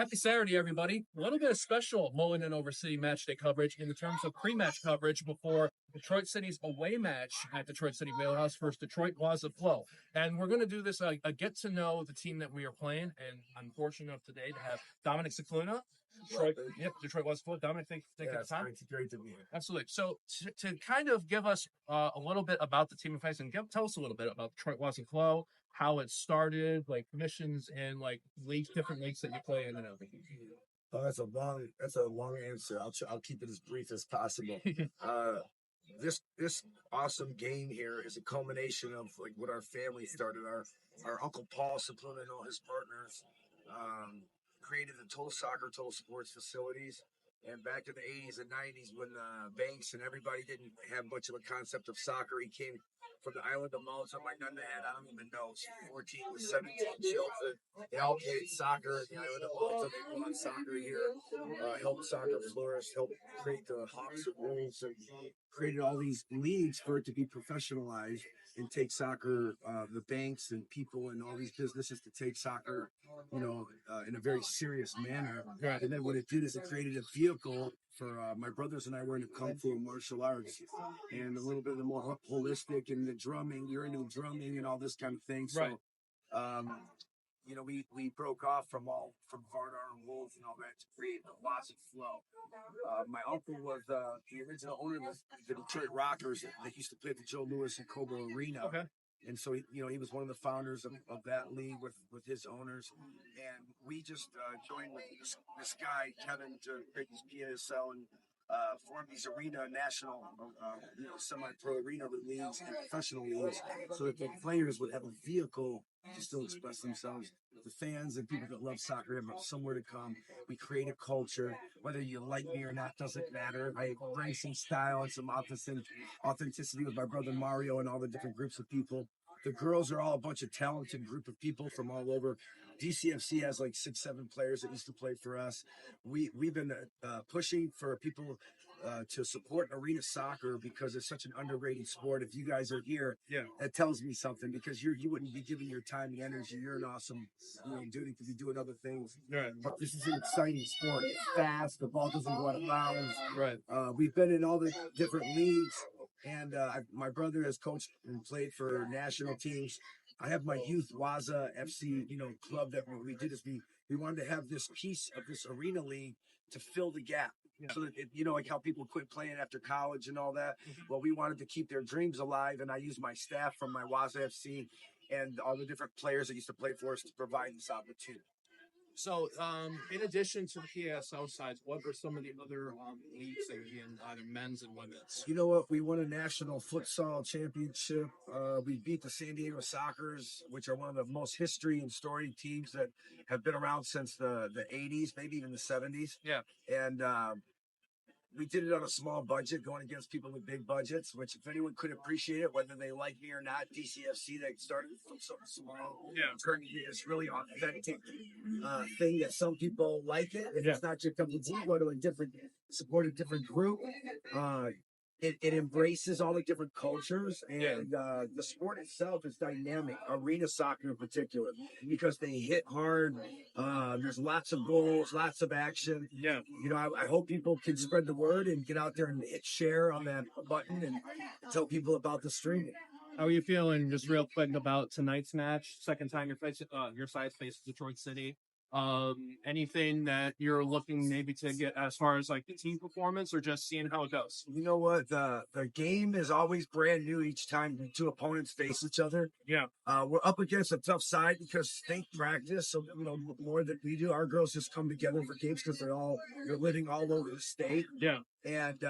Happy Saturday, everybody. A little bit of special Mulleting over City match day coverage in the terms of pre-match coverage before Detroit City's away match at Detroit City Wheelhouse versus Detroit WAZA FLO. And we're going to do this, a get to know the team that we are playing. And I'm fortunate enough today to have Dominic Scicluna. Detroit WAZA FLO. Dominic, thank you for the time. It's great to be here. Absolutely. So to kind of give us a little bit about the team in face and tell us a little bit about Detroit WAZA FLO, how it started, like missions and like leagues, different leagues that you play in and everything. Oh, that's a long answer. I'll keep it as brief as possible. This awesome game here is a culmination of like what our family started. Our Uncle Paul Scicluna and all his partners created the total sports facilities. And back in the 80s and 90s, when banks and everybody didn't have much of a concept of soccer, he came from the island of Malta. My nana had, I don't even know, 14 to 17 children. They all played soccer in the island of Malta. They brought soccer here, helped soccer flourish, helped create the Hawks of Wolves, and created all these leagues for it to be professionalized and take soccer, the banks and people and all these businesses to take soccer, in a very serious manner. Right. And then what it did is it created a vehicle for my brothers and I were into Kung Fu and martial arts and a little bit of the more holistic and the drumming. You're into drumming and all this kind of thing. So, right. We broke off from Vardar and Wolves and all that to create the WAZA FLO. My uncle was the original owner of the Detroit Rockers that used to play at the Joe Louis and Cobo Arena. Okay. And so, he was one of the founders of that league with his owners. And we just joined with this guy, Kevin, to create this PSL and form these national, semi-pro arena leagues and professional leagues so that the players would have a vehicle to still express themselves. The fans and people that love soccer have somewhere to come. We create a culture. Whether you like me or not doesn't matter. I bring some style and some authenticity with my brother Mario and all the different groups of people. The girls are all a bunch of talented group of people from all over. DCFC has like 6-7 players that used to play for us. We've been pushing for people to support arena soccer because it's such an underrated sport. If you guys are here, that tells me something because you wouldn't be giving your time and energy. You're an awesome dude. You could be doing other things. Right. But this is an exciting sport. It's fast. The ball doesn't go out of bounds. Right. We've been in all the different leagues, and my brother has coached and played for national teams. I have my youth WAZA FC, club that what we did is we wanted to have this piece of this arena league to fill the gap. Yeah. So that, like how people quit playing after college and all that. Mm-hmm. Well, we wanted to keep their dreams alive, and I used my staff from my WAZA FC and all the different players that used to play for us to provide this opportunity. So, in addition to the PSL sides, what were some of the other leagues that you in either men's and women's? You know what? We won a national futsal championship. We beat the San Diego Sockers, which are one of the most history and storied teams that have been around since the 80s, maybe even the 70s. Yeah. And we did it on a small budget, going against people with big budgets, which if anyone could appreciate it, whether they like me or not, DCFC, that started from something small. Yeah. Turning it is really authentic thing that some people like it. And it's not just something you go to support a different group. It embraces all the different cultures, and the sport itself is dynamic, arena soccer in particular, because they hit hard. There's lots of goals, lots of action. Yeah. I hope people can spread the word and get out there and hit share on that button and tell people about the streaming. How are you feeling, just real quick, about tonight's match? Second time your side faces Detroit City. Anything that you're looking maybe to get as far as like the team performance or just seeing how it goes? You know what? The game is always brand new each time the two opponents face each other. Yeah. We're up against a tough side because they practice, so more than we do. Our girls just come together for games because they're living all over the state. Yeah. And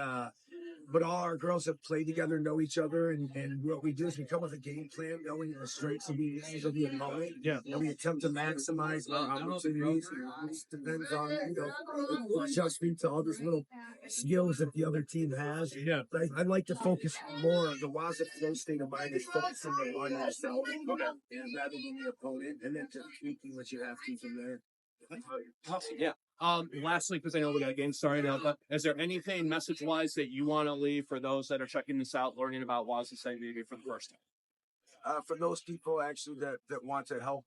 but all our girls have played together, know each other, and what we do is we come with a game plan, knowing the strengths and weaknesses of the opponent. Yeah. And we attempt to maximize our opportunities. It depends on adjusting to all these little skills that the other team has. Yeah. I'd like to focus more on the WAZA FLO state of mind is focusing on yourself and rather than the opponent, and then just tweaking what you have to from there. Awesome. Yeah. Lastly, because I know we got a game started now, but is there anything message-wise that you want to leave for those that are checking this out, learning about WAZA maybe for the first time? For those people actually that want to help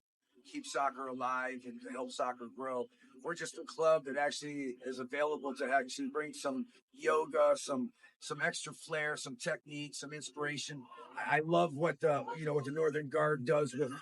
keep soccer alive and help soccer grow, we're just a club that actually is available to actually bring some yoga, some extra flair, some technique, some inspiration. I love what what the Northern Guard does with,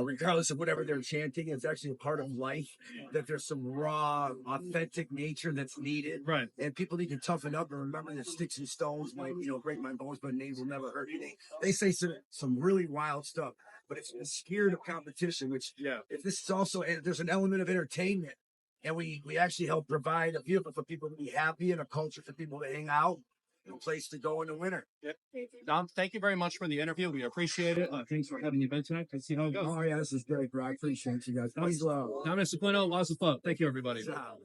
regardless of whatever they're chanting. It's actually a part of life. That there's some raw, authentic nature that's needed, Right. and people need to toughen up and remember that sticks and stones might break my bones, but names will never hurt you. They say some really wild stuff, but it's the spirit of competition. Which if this is also there's an element of entertainment, and we actually help provide a vehicle for people to be happy and a culture for people to hang out. A place to go in the winter. Yep. Dom, thank you very much for the interview. We appreciate it. Thanks for having the event tonight. Let's see how it goes. Oh, yeah, this is great, bro. I appreciate you guys. Please love. Dominic, Scicluna, WAZA FLO. Thank you, everybody. Ciao.